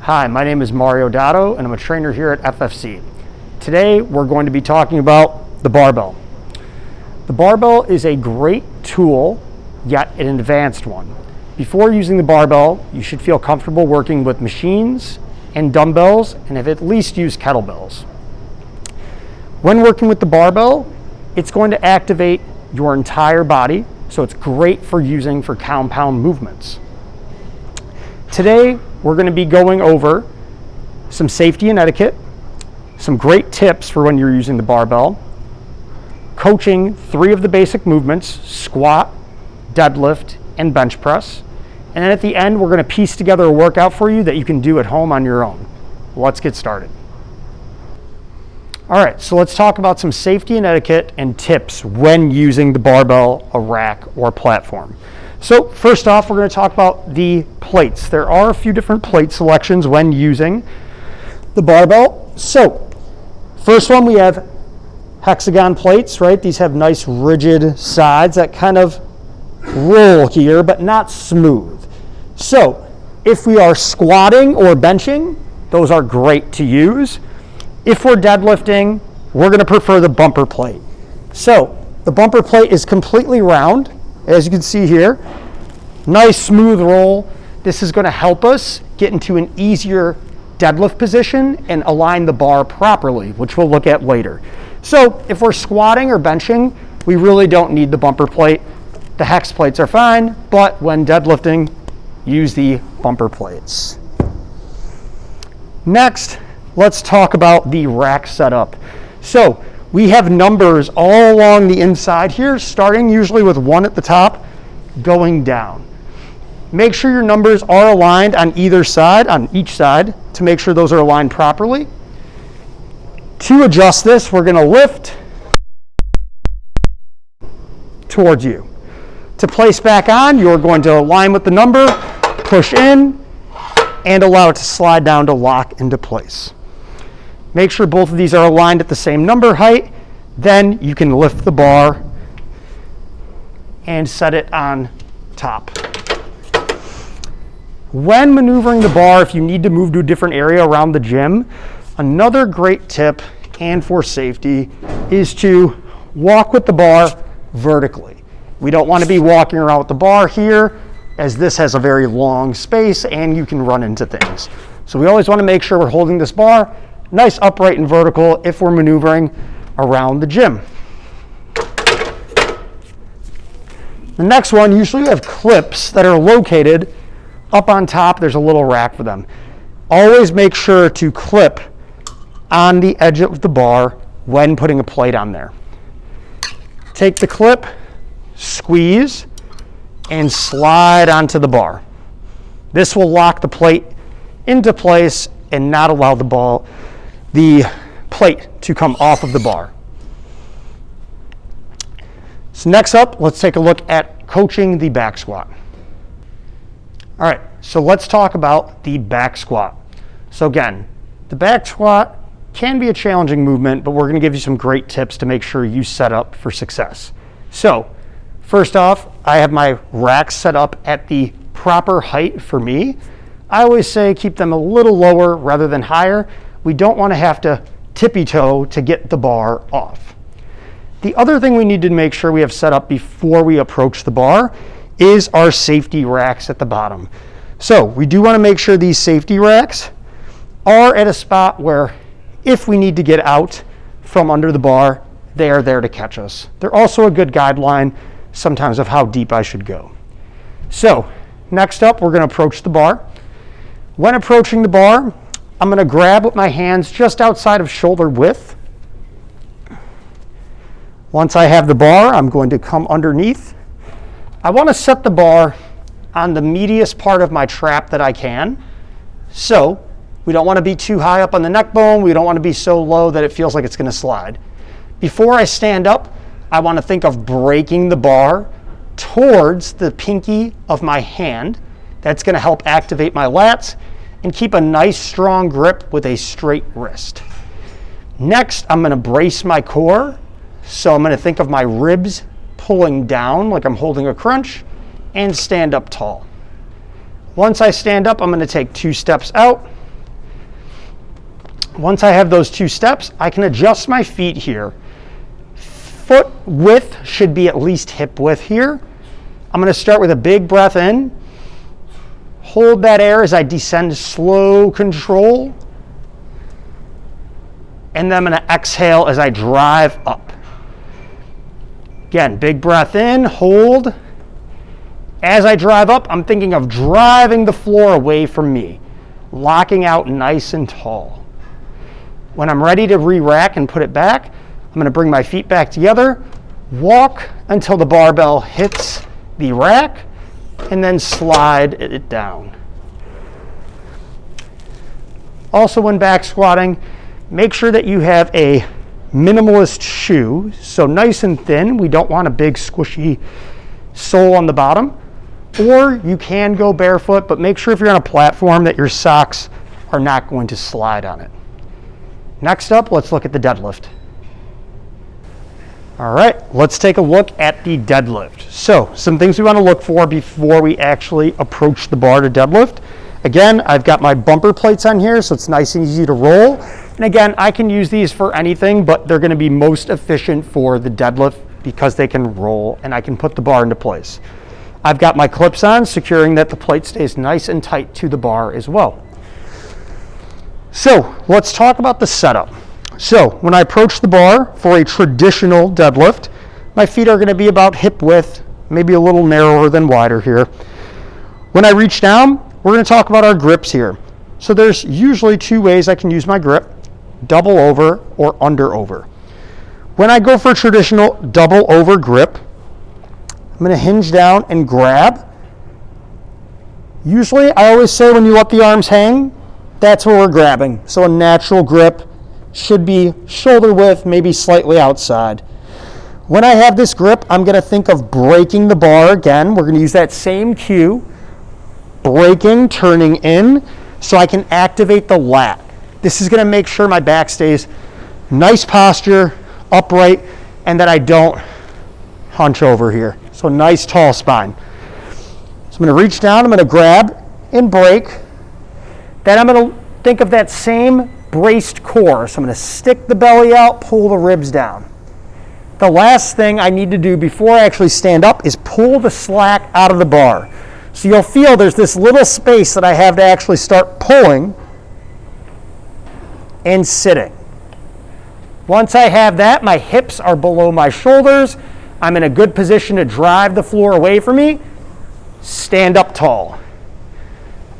Hi, my name is Mario Dato, and I'm a trainer here at FFC. Today, we're going to be talking about the barbell. The barbell is a great tool, yet an advanced one. Before using the barbell, you should feel comfortable working with machines and dumbbells, and have at least used kettlebells. When working with the barbell, it's going to activate your entire body, so it's great for using for compound movements. Today, we're going to be going over some safety and etiquette, some great tips for when you're using the barbell, coaching 3 of the basic movements: squat, deadlift, and bench press. And then at the end, we're going to piece together a workout for you that you can do at home on your own. Let's get started. All right, so let's talk about some safety and etiquette and tips when using the barbell, a rack, or platform. So first off, we're going to talk about the plates. There are a few different plate selections when using the barbell. So first one, we have hexagon plates, right? These have nice rigid sides that kind of roll here, but not smooth. So if we are squatting or benching, those are great to use. If we're deadlifting, we're going to prefer the bumper plate. So the bumper plate is completely round, as you can see here. Nice smooth roll. This is going to help us get into an easier deadlift position and align the bar properly, which we'll look at later. So if we're squatting or benching, we really don't need the bumper plate. The hex plates are fine, but when deadlifting, use the bumper plates. Next, let's talk about the rack setup. So we have numbers all along the inside here, starting usually with 1 at the top, going down. Make sure your numbers are aligned on either side, on each side, to make sure those are aligned properly. To adjust this, we're going to lift towards you. To place back on, you're going to align with the number, push in, and allow it to slide down to lock into place. Make sure both of these are aligned at the same number height. Then you can lift the bar and set it on top. When maneuvering the bar, if you need to move to a different area around the gym, another great tip, and for safety, is to walk with the bar vertically. We don't want to be walking around with the bar here, as this has a very long space and you can run into things. So we always want to make sure we're holding this bar nice, upright, and vertical if we're maneuvering around the gym. The next one, usually we have clips that are located up on top. There's a little rack for them. Always make sure to clip on the edge of the bar when putting a plate on there. Take the clip, squeeze, and slide onto the bar. This will lock the plate into place and not allow the plate to come off of the bar. So next up, let's take a look at coaching the back squat. All right, so let's talk about the back squat. So again, the back squat can be a challenging movement, but we're going to give you some great tips to make sure you set up for success. So first off, I have my racks set up at the proper height for me. I always say keep them a little lower rather than higher. We don't want to have to tippy-toe to get the bar off. The other thing we need to make sure we have set up before we approach the bar is our safety racks at the bottom. So we do want to make sure these safety racks are at a spot where if we need to get out from under the bar, they are there to catch us. They're also a good guideline sometimes of how deep I should go. So next up, we're going to approach the bar. When approaching the bar, I'm going to grab with my hands just outside of shoulder width. Once I have the bar, I'm going to come underneath. I want to set the bar on the meatiest part of my trap that I can. So we don't want to be too high up on the neck bone. We don't want to be so low that it feels like it's going to slide. Before I stand up, I want to think of breaking the bar towards the pinky of my hand. That's going to help activate my lats and keep a nice strong grip with a straight wrist. Next, I'm going to brace my core. So I'm going to think of my ribs pulling down like I'm holding a crunch and stand up tall. Once I stand up, I'm going to take 2 steps out, Once I have those 2 steps, I can adjust my feet here. Foot width should be at least hip width here. I'm going to start with a big breath in. Hold that air as I descend, slow control. And then I'm going to exhale as I drive up. Again, big breath in, hold. As I drive up, I'm thinking of driving the floor away from me, locking out nice and tall. When I'm ready to re-rack and put it back, I'm going to bring my feet back together, walk until the barbell hits the rack, and then slide it down. Also, when back squatting, make sure that you have a minimalist shoe, so nice and thin. We don't want a big squishy sole on the bottom. Or you can go barefoot, but make sure if you're on a platform that your socks are not going to slide on it. Next up, let's look at the deadlift. All right, let's take a look at the deadlift. So, some things we want to look for before we actually approach the bar to deadlift. Again, I've got my bumper plates on here, so it's nice and easy to roll. And again, I can use these for anything, but they're going to be most efficient for the deadlift because they can roll and I can put the bar into place. I've got my clips on, securing that the plate stays nice and tight to the bar as well. So let's talk about the setup. So when I approach the bar for a traditional deadlift, my feet are going to be about hip width, maybe a little narrower than wider here. When I reach down, we're going to talk about our grips here. So there's usually 2 ways I can use my grip, double over or under over. When I go for a traditional double over grip, I'm going to hinge down and grab. Usually, I always say when you let the arms hang, that's where we're grabbing. So a natural grip should be shoulder width, maybe slightly outside. When I have this grip, I'm going to think of breaking the bar again. We're going to use that same cue, breaking, turning in, so I can activate the lat. This is going to make sure my back stays nice posture, upright, and that I don't hunch over here. So nice tall spine. So I'm going to reach down, I'm going to grab and break. Then I'm going to think of that same braced core. So I'm going to stick the belly out, pull the ribs down. The last thing I need to do before I actually stand up is pull the slack out of the bar. So you'll feel there's this little space that I have to actually start pulling and sitting. Once I have that, my hips are below my shoulders. I'm in a good position to drive the floor away from me. Stand up tall.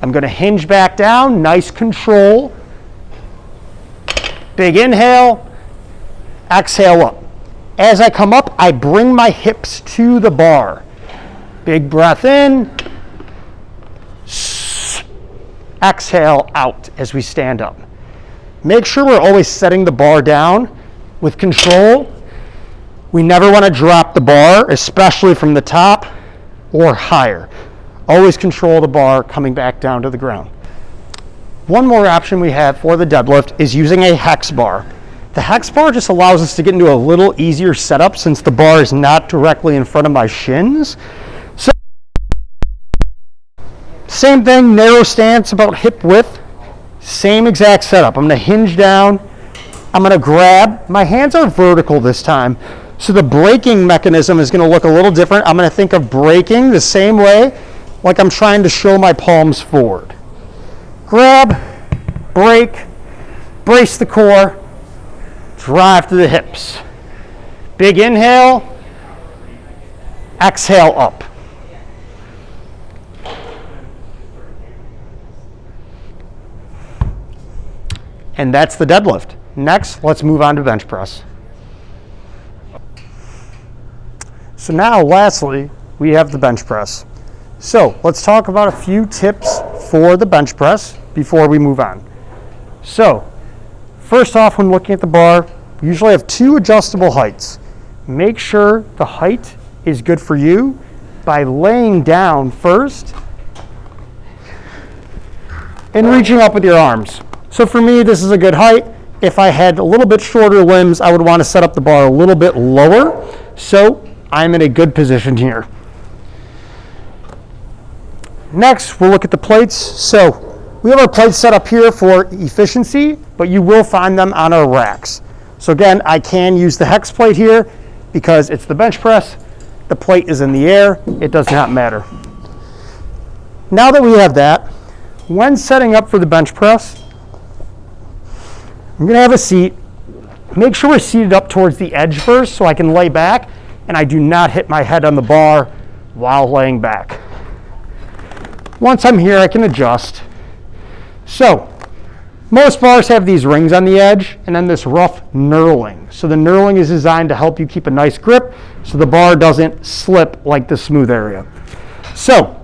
I'm going to hinge back down, nice control. Big inhale, exhale up. As I come up, I bring my hips to the bar. Big breath in. Exhale out as we stand up. Make sure we're always setting the bar down with control. We never want to drop the bar, especially from the top or higher. Always control the bar coming back down to the ground. One more option we have for the deadlift is using a hex bar. The hex bar just allows us to get into a little easier setup since the bar is not directly in front of my shins. So, same thing, narrow stance, about hip width. Same exact setup. I'm going to hinge down. I'm going to grab. My hands are vertical this time. So the braking mechanism is going to look a little different. I'm going to think of braking the same way, like I'm trying to show my palms forward. Grab, brake, brace the core, drive to the hips. Big inhale, exhale up. And that's the deadlift. Next, let's move on to bench press. So now, lastly, we have the bench press. So let's talk about a few tips for the bench press before we move on. So first off, when looking at the bar, we usually have 2 adjustable heights. Make sure the height is good for you by laying down first and reaching up with your arms. So for me, this is a good height. If I had a little bit shorter limbs, I would want to set up the bar a little bit lower. So I'm in a good position here. Next, we'll look at the plates. So we have our plates set up here for efficiency, but you will find them on our racks. So again, I can use the hex plate here because it's the bench press. The plate is in the air. It does not matter. Now that we have that, when setting up for the bench press, I'm going to have a seat. Make sure we're seated up towards the edge first so I can lay back and I do not hit my head on the bar while laying back. Once I'm here, I can adjust. So, most bars have these rings on the edge and then this rough knurling. So the knurling is designed to help you keep a nice grip so the bar doesn't slip like the smooth area. So,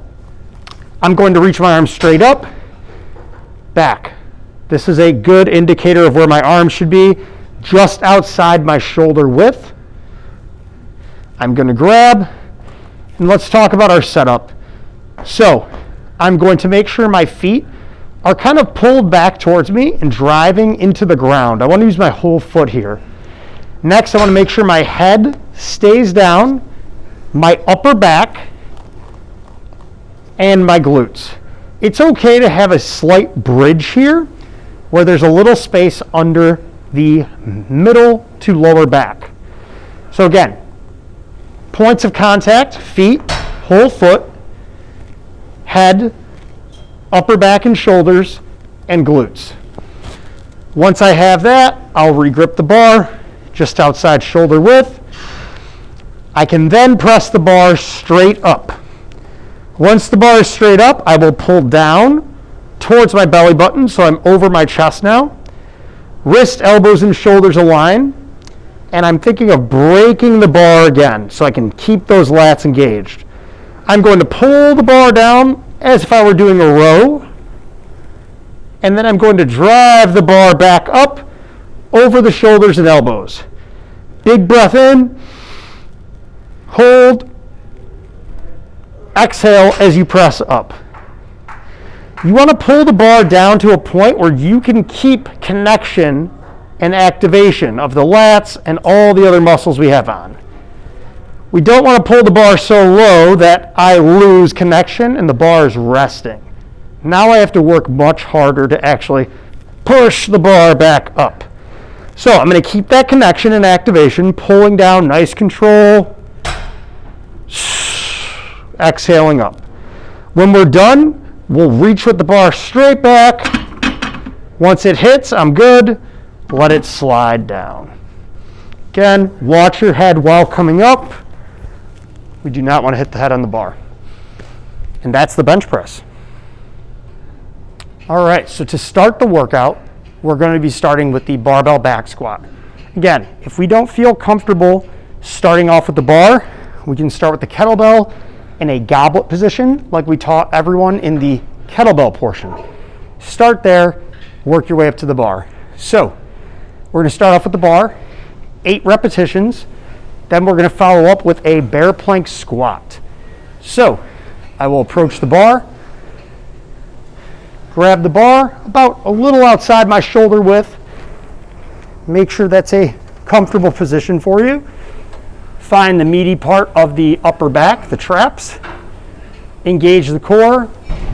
I'm going to reach my arms straight up, back. This is a good indicator of where my arms should be, just outside my shoulder width. I'm going to grab, and let's talk about our setup. So, I'm going to make sure my feet are kind of pulled back towards me and driving into the ground. I want to use my whole foot here. Next, I want to make sure my head stays down, my upper back, and my glutes. It's okay to have a slight bridge here where there's a little space under the middle to lower back. So again, points of contact, feet, whole foot, head, upper back and shoulders, and glutes. Once I have that, I'll regrip the bar just outside shoulder width. I can then press the bar straight up. Once the bar is straight up, I will pull down towards my belly button, so I'm over my chest now. Wrist, elbows, and shoulders align. And I'm thinking of breaking the bar again so I can keep those lats engaged. I'm going to pull the bar down as if I were doing a row. And then I'm going to drive the bar back up over the shoulders and elbows. Big breath in, hold, exhale as you press up. You want to pull the bar down to a point where you can keep connection and activation of the lats and all the other muscles we have on. We don't want to pull the bar so low that I lose connection and the bar is resting. Now I have to work much harder to actually push the bar back up. So I'm going to keep that connection and activation, pulling down, nice control, exhaling up. When we're done, we'll reach with the bar straight back. Once it hits, I'm good. Let it slide down. Again, watch your head while coming up. We do not want to hit the head on the bar. And that's the bench press. All right, so to start the workout, we're going to be starting with the barbell back squat. Again, if we don't feel comfortable starting off with the bar, we can start with the kettlebell in a goblet position like we taught everyone in the kettlebell portion. Start there, work your way up to the bar. So we're going to start off with the bar, 8 repetitions. Then we're going to follow up with a bear plank squat. So I will approach the bar, grab the bar about a little outside my shoulder width. Make sure that's a comfortable position for you. Find the meaty part of the upper back, the traps. Engage the core,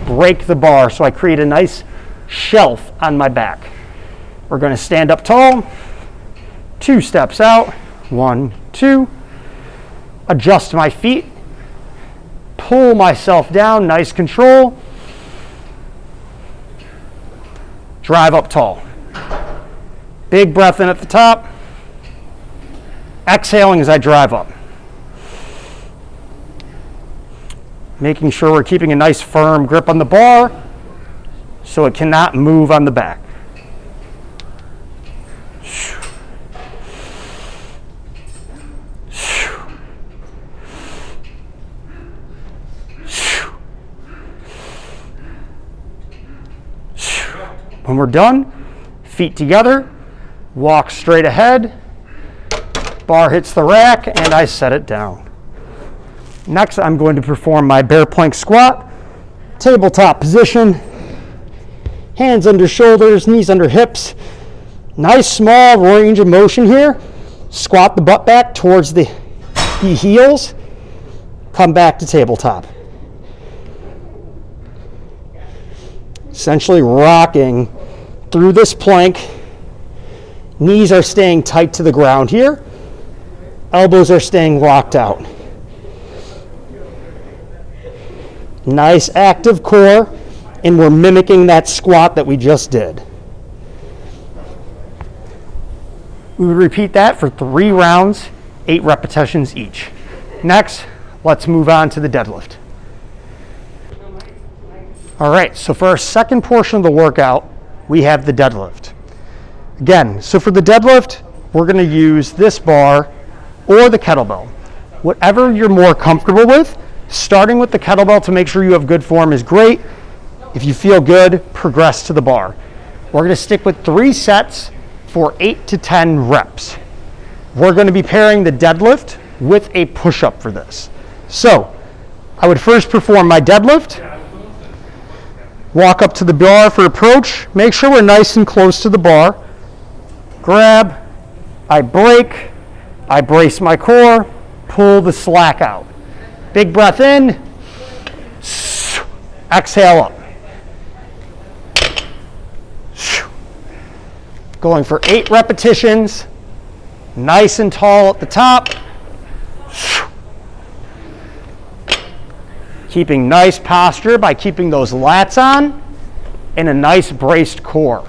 break the bar so I create a nice shelf on my back. We're going to stand up tall, 2 steps out, 1, 2. Adjust my feet, pull myself down, nice control. Drive up tall. Big breath in at the top. Exhaling as I drive up. Making sure we're keeping a nice firm grip on the bar so it cannot move on the back. When we're done, feet together, walk straight ahead, bar hits the rack, and I set it down. Next, I'm going to perform my bear plank squat, tabletop position, hands under shoulders, knees under hips. Nice small range of motion here. Squat the butt back towards the heels, come back to tabletop. essentially rocking through this plank. Knees are staying tight to the ground here. Elbows are staying locked out. Nice active core, and we're mimicking that squat that we just did. We would repeat that for 3 rounds, 8 repetitions each. Next, let's move on to the deadlift. All right, so for our second portion of the workout, we have the deadlift. Again, so for the deadlift, we're going to use this bar or the kettlebell. Whatever you're more comfortable with, starting with the kettlebell to make sure you have good form is great. If you feel good, progress to the bar. We're going to stick with 3 sets for 8 to 10 reps. We're going to be pairing the deadlift with a push-up for this. So, I would first perform my deadlift, walk up to the bar for approach, make sure we're nice and close to the bar, grab, I break, I brace my core, pull the slack out. Big breath in, exhale up. Going for 8 repetitions, nice and tall at the top. Keeping nice posture by keeping those lats on and a nice braced core.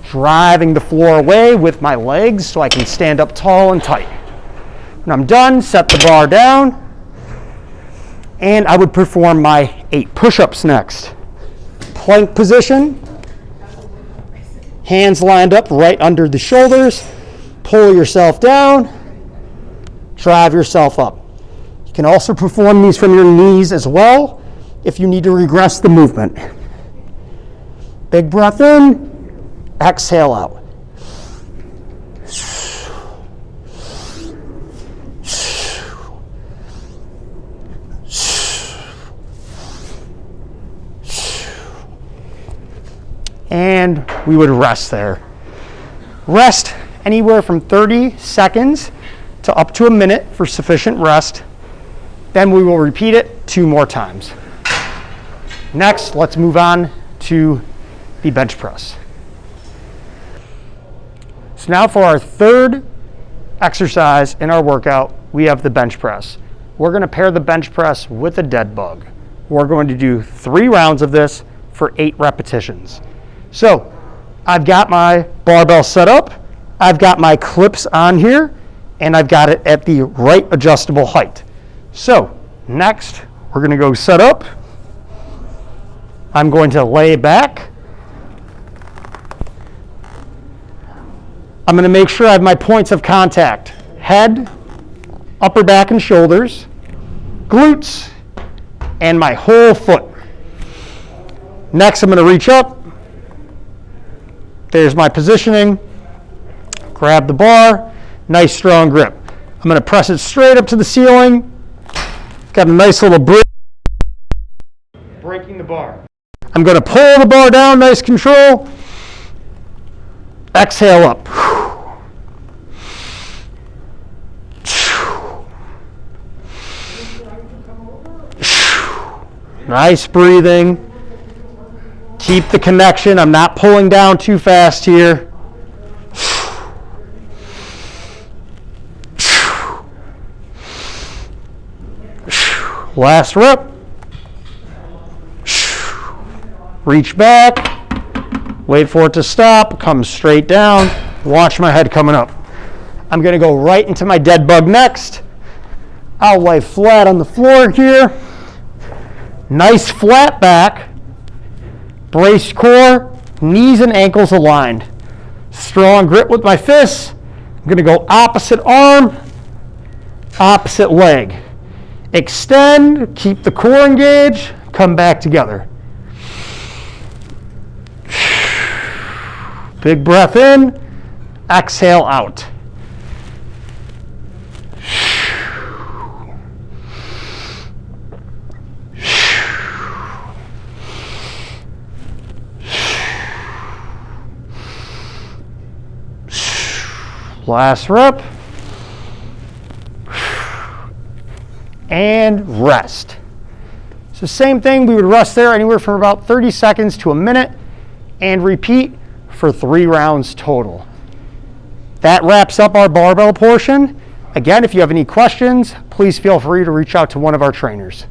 Driving the floor away with my legs so I can stand up tall and tight. When I'm done, set the bar down, and I would perform my 8 push-ups next. Plank position. Hands lined up right under the shoulders. Pull yourself down. Drive yourself up. You can also perform these from your knees as well if you need to regress the movement. Big breath in, exhale out. And we would rest there. Rest anywhere from 30 seconds to up to a minute for sufficient rest. Then we will repeat it 2 more times. Next, let's move on to the bench press. So now for our third exercise in our workout, we have the bench press. We're going to pair the bench press with a dead bug. We're going to do 3 rounds of this for 8 repetitions. So I've got my barbell set up, I've got my clips on here, and I've got it at the right adjustable height. So next, we're going to go set up. I'm going to lay back. I'm going to make sure I have my points of contact. Head, upper back and shoulders, glutes, and my whole foot. Next, I'm going to reach up. There's my positioning. Grab the bar. Nice strong grip. I'm going to press it straight up to the ceiling. Got a nice little break. Breaking the bar. I'm going to pull the bar down. Nice control. Exhale up. Nice breathing. Keep the connection. I'm not pulling down too fast here. Last rep. Reach back. Wait for it to stop. Come straight down. Watch my head coming up. I'm going to go right into my dead bug next. I'll lay flat on the floor here. Nice flat back. Braced core, knees and ankles aligned. Strong grip with my fists. I'm going to go opposite arm, opposite leg. Extend, keep the core engaged, come back together. Big breath in, exhale out. Last rep. And rest. So same thing, we would rest there anywhere from about 30 seconds to a minute and repeat for 3 rounds total. That wraps up our barbell portion. Again, if you have any questions, please feel free to reach out to one of our trainers.